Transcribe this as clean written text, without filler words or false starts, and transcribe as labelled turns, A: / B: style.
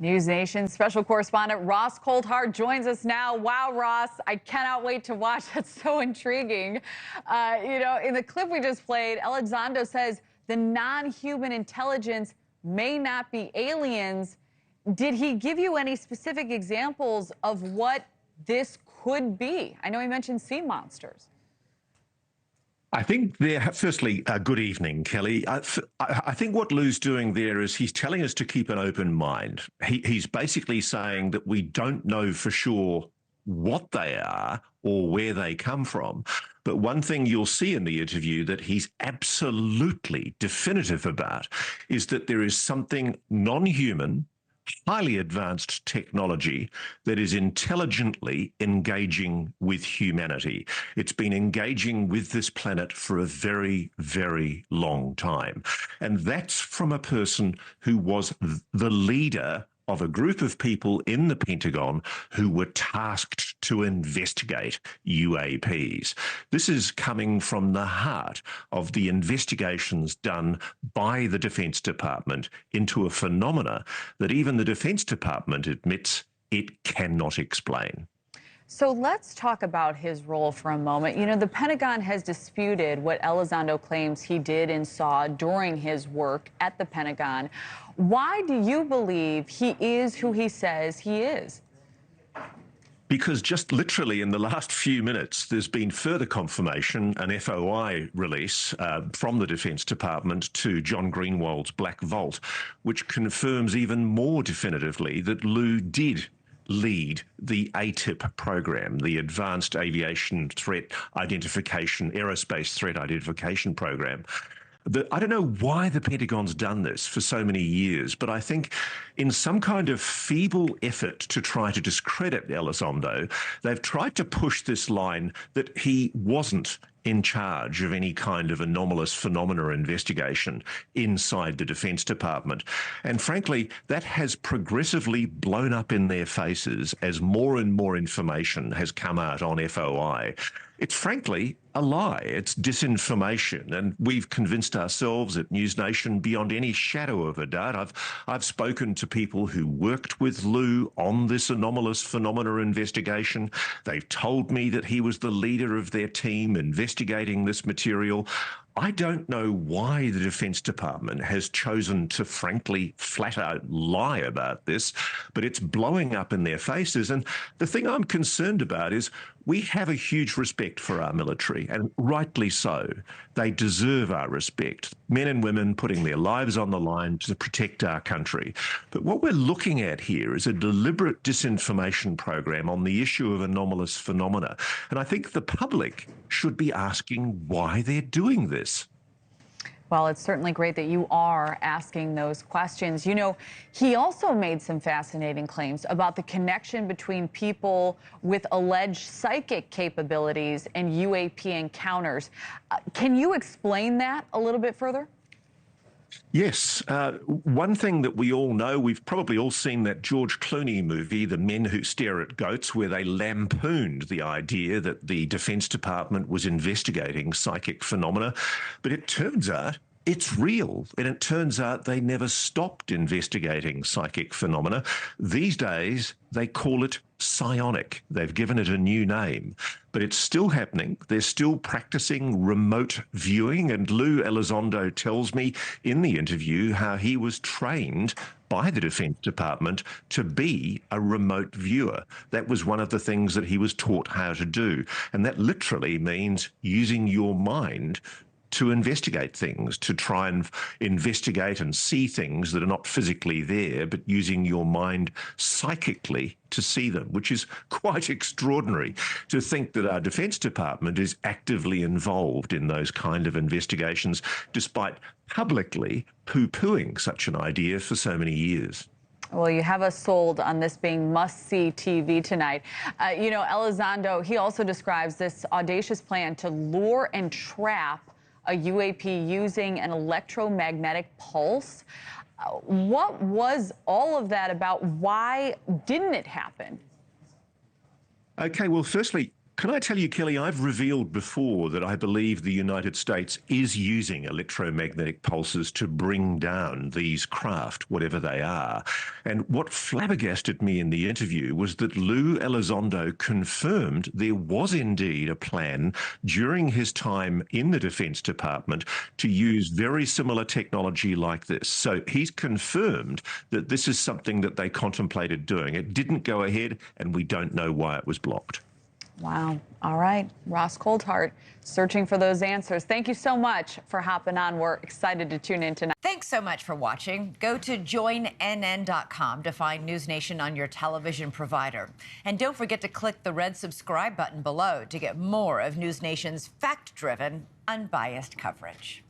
A: NewsNation Special Correspondent Ross Coulthard joins us now. Wow, Ross, I cannot wait to watch. That's so intriguing. In the clip we just played, Elizondo says the non-human intelligence may not be aliens. Did he give you any specific examples of what this could be? I know he mentioned sea monsters.
B: I think firstly, good evening, Kelly. I think what Lou's doing there is he's telling us to keep an open mind. He's basically saying that we don't know for sure what they are or where they come from. But one thing you'll see in the interview that he's absolutely definitive about is that there is something non-human, highly advanced technology that is intelligently engaging with humanity. It's been engaging with this planet for a very, very long time. And that's from a person who was the leader of a group of people in the Pentagon who were tasked to investigate UAPs. This is coming from the heart of the investigations done by the Defense Department into a phenomena that even the Defense Department admits it cannot explain.
A: So let's talk about his role for a moment. The Pentagon has disputed what Elizondo claims he did and saw during his work at the Pentagon. Why do you believe he is who he says he is?
B: Because just literally in the last few minutes, there's been further confirmation, an FOI release from the Defense Department to John Greenwald's Black Vault, which confirms even more definitively that Lou did lead the ATIP program, the Advanced Aviation Threat Identification, Aerospace Threat Identification program. I don't know why the Pentagon's done this for so many years, but I think in some kind of feeble effort to try to discredit Elizondo, they've tried to push this line that he wasn't in charge of any kind of anomalous phenomena investigation inside the Defense Department. And frankly, that has progressively blown up in their faces as more and more information has come out on FOI. It's frankly a lie. It's disinformation. And we've convinced ourselves at NewsNation beyond any shadow of a doubt. I've spoken to people who worked with Lou on this anomalous phenomena investigation. They've told me that he was the leader of their team investigating this material. I don't know why the Defense Department has chosen to frankly flat out lie about this, but it's blowing up in their faces. And the thing I'm concerned about is we have a huge respect for our military, and rightly so. They deserve our respect. Men and women putting their lives on the line to protect our country. But what we're looking at here is a deliberate disinformation program on the issue of anomalous phenomena. And I think the public should be asking why they're doing this.
A: Well, it's certainly great that you are asking those questions. He also made some fascinating claims about the connection between people with alleged psychic capabilities and UAP encounters. Can you explain that a little bit further?
B: Yes. One thing that we all know, we've probably all seen that George Clooney movie, The Men Who Stare at Goats, where they lampooned the idea that the Defense Department was investigating psychic phenomena. But it turns out it's real. And it turns out they never stopped investigating psychic phenomena. These days, they call it psionic. They've given it a new name, but it's still happening. They're still practicing remote viewing. And Lou Elizondo tells me in the interview how he was trained by the Defense Department to be a remote viewer. That was one of the things that he was taught how to do. And that literally means using your mind to investigate things, to try and investigate and see things that are not physically there, but using your mind psychically to see them, which is quite extraordinary to think that our Defense Department is actively involved in those kind of investigations, despite publicly poo-pooing such an idea for so many years.
A: Well, you have us sold on this being must-see TV tonight. Elizondo, he also describes this audacious plan to lure and trap a UAP using an electromagnetic pulse. What was all of that about? Why didn't it happen?
B: Okay, well, firstly, Can I tell you, Kelly, I've revealed before that I believe the United States is using electromagnetic pulses to bring down these craft, whatever they are. And what flabbergasted me in the interview was that Lou Elizondo confirmed there was indeed a plan during his time in the Defense Department to use very similar technology like this. So he's confirmed that this is something that they contemplated doing. It didn't go ahead, and we don't know why it was blocked.
A: Wow. All right. Ross Coulthart searching for those answers. Thank you so much for hopping on. We're excited to tune in tonight.
C: Thanks so much for watching. Go to joinnn.com to find NewsNation on your television provider. And don't forget to click the red subscribe button below to get more of NewsNation's fact-driven, unbiased coverage.